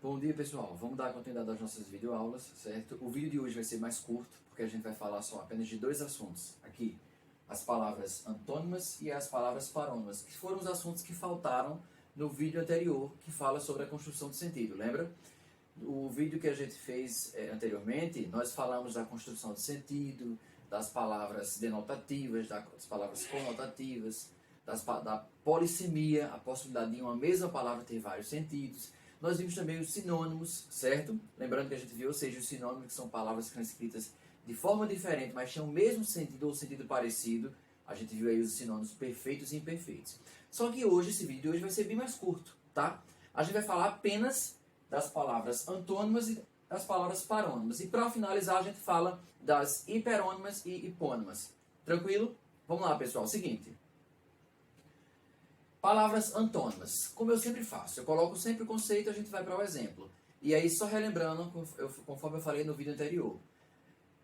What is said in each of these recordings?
Bom dia, pessoal. Vamos dar continuidade às nossas videoaulas, certo? O vídeo de hoje vai ser mais curto, porque a gente vai falar só apenas de dois assuntos. Aqui, as palavras antônimas e as palavras parônimas, que foram os assuntos que faltaram no vídeo anterior, que fala sobre a construção de sentido, lembra? O vídeo que a gente fez anteriormente, nós falamos da construção de sentido, das palavras denotativas, das palavras conotativas, da polissemia, a possibilidade de uma mesma palavra ter vários sentidos. Nós vimos também os sinônimos, certo? Lembrando que a gente viu, ou seja, os sinônimos que são palavras que são escritas de forma diferente, mas têm o mesmo sentido ou sentido parecido. A gente viu aí os sinônimos perfeitos e imperfeitos. Só que hoje, esse vídeo de hoje vai ser bem mais curto, tá? A gente vai falar apenas das palavras antônimas e das palavras parônimas. E para finalizar, a gente fala das hiperônimas e hipônimas. Tranquilo? Vamos lá, pessoal. Seguinte. Palavras antônimas. Como eu sempre faço, eu coloco sempre o conceito e a gente vai para o exemplo. E aí, só relembrando, conforme eu falei no vídeo anterior.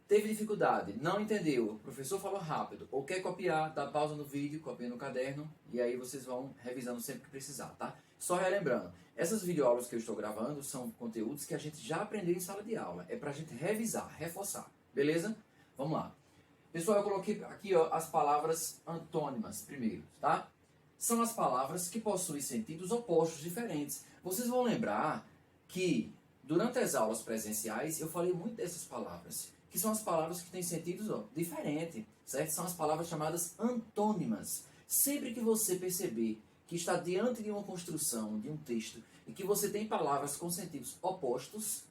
Teve dificuldade, não entendeu, o professor falou rápido, ou quer copiar, dá pausa no vídeo, copia no caderno, e aí vocês vão revisando sempre que precisar, tá? Só relembrando, essas videoaulas que eu estou gravando são conteúdos que a gente já aprendeu em sala de aula. É pra gente revisar, reforçar, beleza? Vamos lá. Pessoal, eu coloquei aqui ó, as palavras antônimas primeiro, tá? São as palavras que possuem sentidos opostos diferentes. Vocês vão lembrar que durante as aulas presenciais eu falei muito dessas palavras, que são as palavras que têm sentidos diferentes, certo? São as palavras chamadas antônimas. Sempre que você perceber que está diante de uma construção, de um texto, e que você tem palavras com sentidos opostos,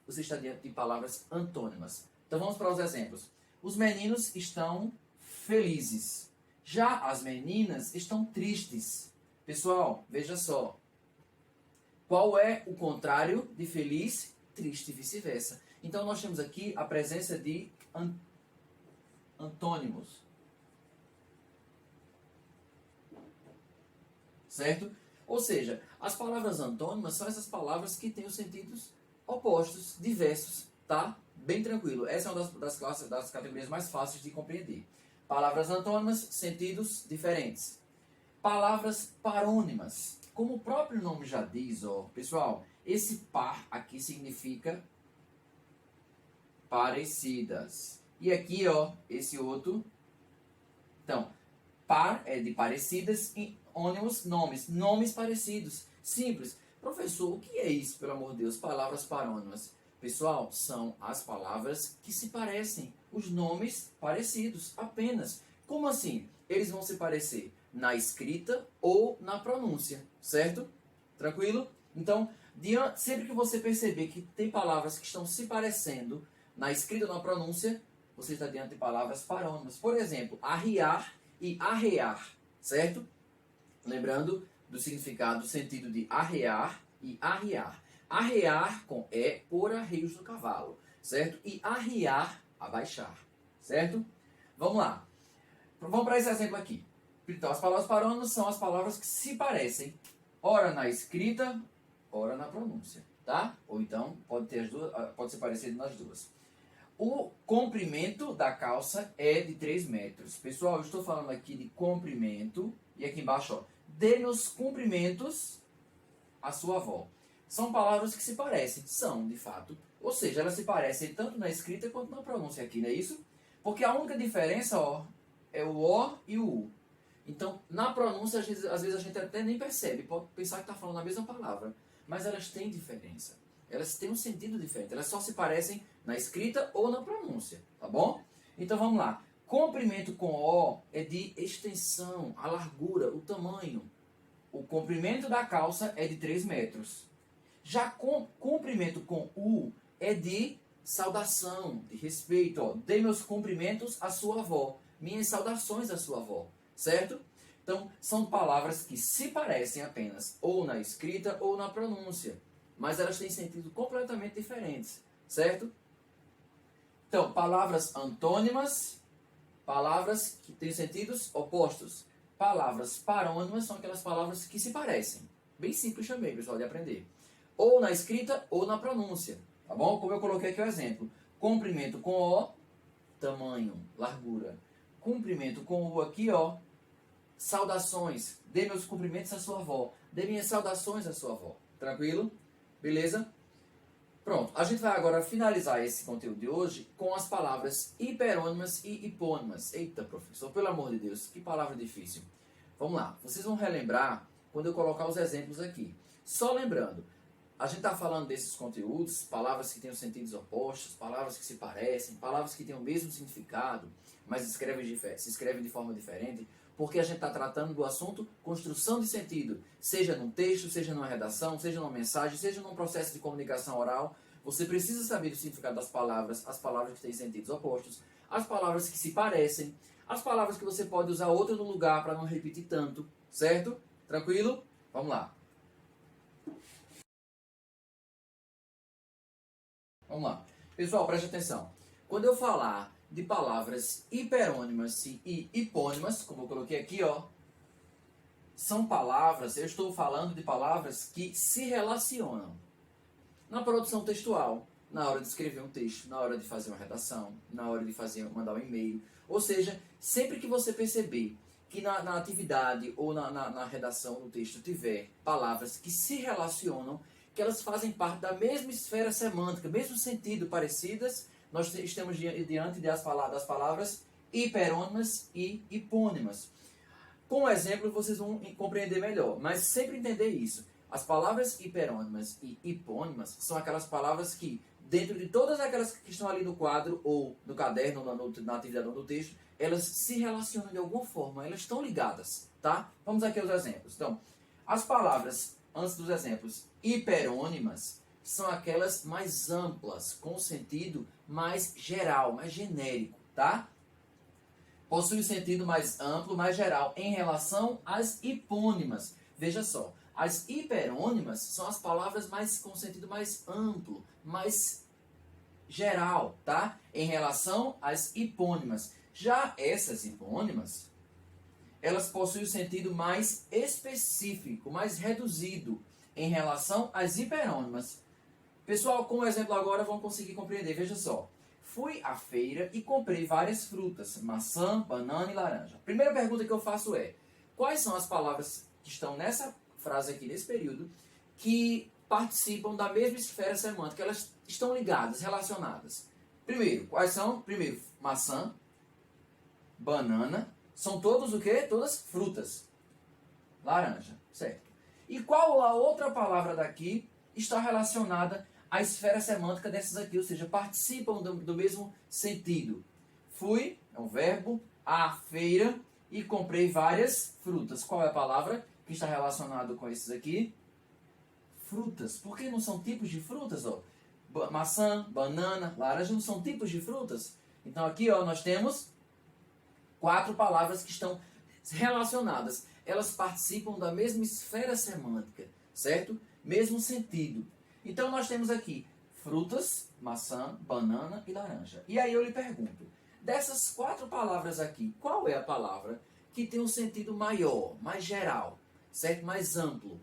você está diante de palavras antônimas. Então vamos para os exemplos. Os meninos estão felizes. Já as meninas estão tristes. Pessoal, veja só. Qual é o contrário de feliz? Triste e vice-versa. Então nós temos aqui a presença de antônimos. Certo? Ou seja, as palavras antônimas são essas palavras que têm os sentidos opostos, diversos, tá? Bem tranquilo. Essa é uma das categorias mais fáceis de compreender. Palavras antônimas, sentidos diferentes. Palavras parônimas. Como o próprio nome já diz, ó, pessoal, esse par aqui significa parecidas. E aqui, ó, esse outro. Então, par é de parecidas e ônimos, nomes. Nomes parecidos. Simples. Professor, o que é isso, pelo amor de Deus? Palavras parônimas. Pessoal, são as palavras que se parecem. Os nomes parecidos, apenas. Como assim? Eles vão se parecer na escrita ou na pronúncia, certo? Tranquilo? Então, sempre que você perceber que tem palavras que estão se parecendo na escrita ou na pronúncia, você está diante de palavras parônimas. Por exemplo, arriar e arrear, certo? Lembrando do significado, do sentido de arrear e arriar. Arrear com E por arreios do cavalo, certo? E arriar, abaixar, certo? Vamos lá. Vamos para esse exemplo aqui. Então, as palavras parônimas são as palavras que se parecem, ora na escrita, ora na pronúncia, tá? Ou então, pode ter as duas, pode ser parecido nas duas. O comprimento da calça é de 3 metros. Pessoal, eu estou falando aqui de comprimento, e aqui embaixo, ó, dê meus cumprimentos à sua avó. São palavras que se parecem, são, de fato. Ou seja, elas se parecem tanto na escrita quanto na pronúncia aqui, não é isso? Porque a única diferença, ó, é o O e o U. Então, na pronúncia, às vezes a gente até nem percebe, pode pensar que está falando a mesma palavra, mas elas têm diferença. Elas têm um sentido diferente, elas só se parecem na escrita ou na pronúncia, tá bom? Então vamos lá. Comprimento com O é de extensão, a largura, o tamanho. O comprimento da calça é de 3 metros. Já comprimento com U é de saudação, de respeito. Ó. Dê meus cumprimentos à sua avó. Minhas saudações à sua avó. Certo? Então, são palavras que se parecem apenas ou na escrita ou na pronúncia. Mas elas têm sentido completamente diferentes. Certo? Então, palavras antônimas, palavras que têm sentidos opostos. Palavras parônimas são aquelas palavras que se parecem. Bem simples também, pessoal, de aprender. Ou na escrita ou na pronúncia. Tá bom? Como eu coloquei aqui o exemplo. Comprimento com O, tamanho, largura. Comprimento com U aqui, ó, saudações. Dê meus cumprimentos à sua avó. Dê minhas saudações à sua avó. Tranquilo? Beleza? Pronto, a gente vai agora finalizar esse conteúdo de hoje com as palavras hiperônimas e hipônimas. Eita, professor, pelo amor de Deus, que palavra difícil. Vamos lá, vocês vão relembrar quando eu colocar os exemplos aqui. Só lembrando, a gente está falando desses conteúdos, palavras que têm sentidos opostos, palavras que se parecem, palavras que têm o mesmo significado, mas se escrevem de forma diferente, porque a gente está tratando do assunto construção de sentido, seja num texto, seja numa redação, seja numa mensagem, seja num processo de comunicação oral. Você precisa saber o significado das palavras, as palavras que têm sentidos opostos, as palavras que se parecem, as palavras que você pode usar outra no lugar para não repetir tanto, certo? Tranquilo? Vamos lá. Vamos lá. Pessoal, preste atenção. Quando eu falar de palavras hiperônimas e hipônimas, como eu coloquei aqui, ó, são palavras, eu estou falando de palavras que se relacionam na produção textual, na hora de escrever um texto, na hora de fazer uma redação, na hora de mandar um e-mail. Ou seja, sempre que você perceber que na atividade ou na redação do texto tiver palavras que se relacionam, que elas fazem parte da mesma esfera semântica, mesmo sentido, parecidas, nós estamos diante das palavras hiperônimas e hipônimas. Com o exemplo vocês vão compreender melhor, mas sempre entender isso. As palavras hiperônimas e hipônimas são aquelas palavras que, dentro de todas aquelas que estão ali no quadro, ou no caderno, ou na atividade ou no texto, elas se relacionam de alguma forma, elas estão ligadas, tá? Vamos aqui aos exemplos. Então, as palavras, antes dos exemplos, hiperônimas, são aquelas mais amplas, com sentido mais geral, mais genérico, tá? Possui um sentido mais amplo, mais geral, em relação às hipônimas. Veja só, as hiperônimas são as palavras com sentido mais amplo, mais geral, tá? Em relação às hipônimas. Já essas hipônimas, elas possuem um sentido mais específico, mais reduzido, em relação às hiperônimas. Pessoal, com o exemplo agora vão conseguir compreender. Veja só. Fui à feira e comprei várias frutas, maçã, banana e laranja. A primeira pergunta que eu faço é, quais são as palavras que estão nessa frase aqui, nesse período, que participam da mesma esfera semântica? Elas estão ligadas, relacionadas. Primeiro, quais são? Primeiro, maçã, banana, são todos o quê? Todas frutas. Laranja, certo. E qual a outra palavra daqui está relacionada à esfera semântica dessas aqui, ou seja, participam do mesmo sentido? Fui, é um verbo, à feira e comprei várias frutas. Qual é a palavra que está relacionada com esses aqui? Frutas. Por que não são tipos de frutas? Ó? Maçã, banana, laranja não são tipos de frutas? Então aqui ó, nós temos 4 palavras que estão relacionadas. Elas participam da mesma esfera semântica, certo? Mesmo sentido. Então nós temos aqui frutas, maçã, banana e laranja. E aí eu lhe pergunto, dessas 4 palavras aqui, qual é a palavra que tem um sentido maior, mais geral, certo? Mais amplo?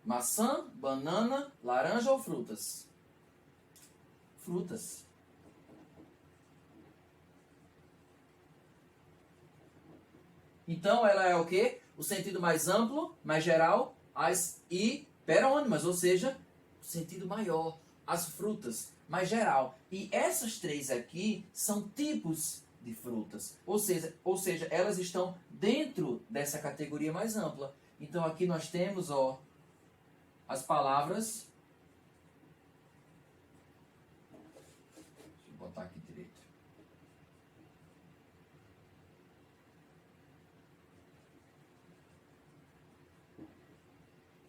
Maçã, banana, laranja ou frutas? Frutas. Então ela é o quê? O sentido mais amplo, mais geral, as hiperônimas, ou seja, o sentido maior, as frutas, mais geral. E essas 3 aqui são tipos de frutas, ou seja, elas estão dentro dessa categoria mais ampla. Então aqui nós temos ó, as palavras, deixa eu botar aqui direito.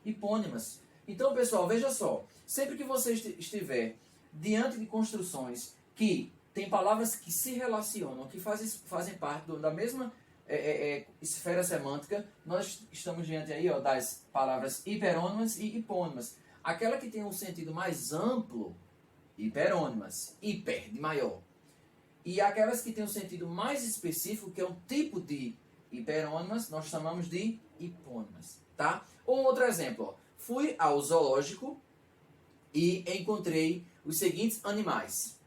Hipônimas. Então, pessoal, veja só. Sempre que você estiver diante de construções que tem palavras que se relacionam, que fazem parte da mesma esfera semântica, nós estamos diante aí, ó, das palavras hiperônimas e hipônimas. Aquela que tem um sentido mais amplo, hiperônimas, hiper, de maior. E aquelas que têm um sentido mais específico, que é um tipo de hiperônimas, nós chamamos de hipônimas. Tá? Um outro exemplo, ó. Fui ao zoológico e encontrei os seguintes animais: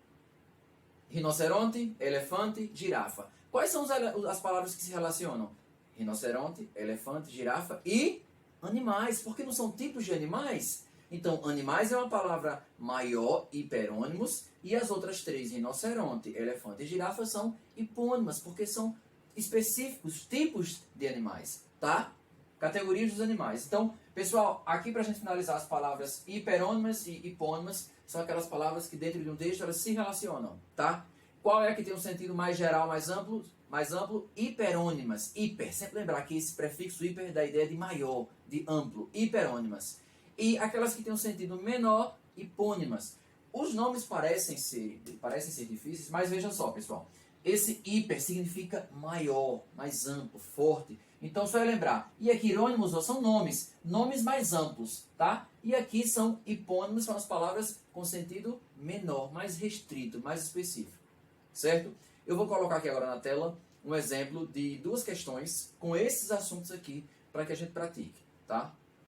rinoceronte, elefante, girafa. Quais são as palavras que se relacionam? Rinoceronte, elefante, girafa e animais. Porque não são tipos de animais? Então, animais é uma palavra maior, hiperônimos, e as outras três, rinoceronte, elefante e girafa, são hipônimas, porque são específicos, tipos de animais, tá? Categorias dos animais. Então, pessoal, aqui para a gente finalizar, as palavras hiperônimas e hipônimas são aquelas palavras que dentro de um texto elas se relacionam, tá? Qual é a que tem um sentido mais geral, mais amplo? Mais amplo, hiperônimas. Hiper, sempre lembrar que esse prefixo hiper dá a ideia de maior, de amplo, hiperônimas. E aquelas que têm um sentido menor, hipônimas. Os nomes parecem ser difíceis, mas vejam só, pessoal. Esse hiper significa maior, mais amplo, forte. Então, só é lembrar. E aqui, irônimos são nomes mais amplos, tá? E aqui são hipônimos, são as palavras com sentido menor, mais restrito, mais específico. Certo? Eu vou colocar aqui agora na tela um exemplo de duas questões com esses assuntos aqui para que a gente pratique, tá?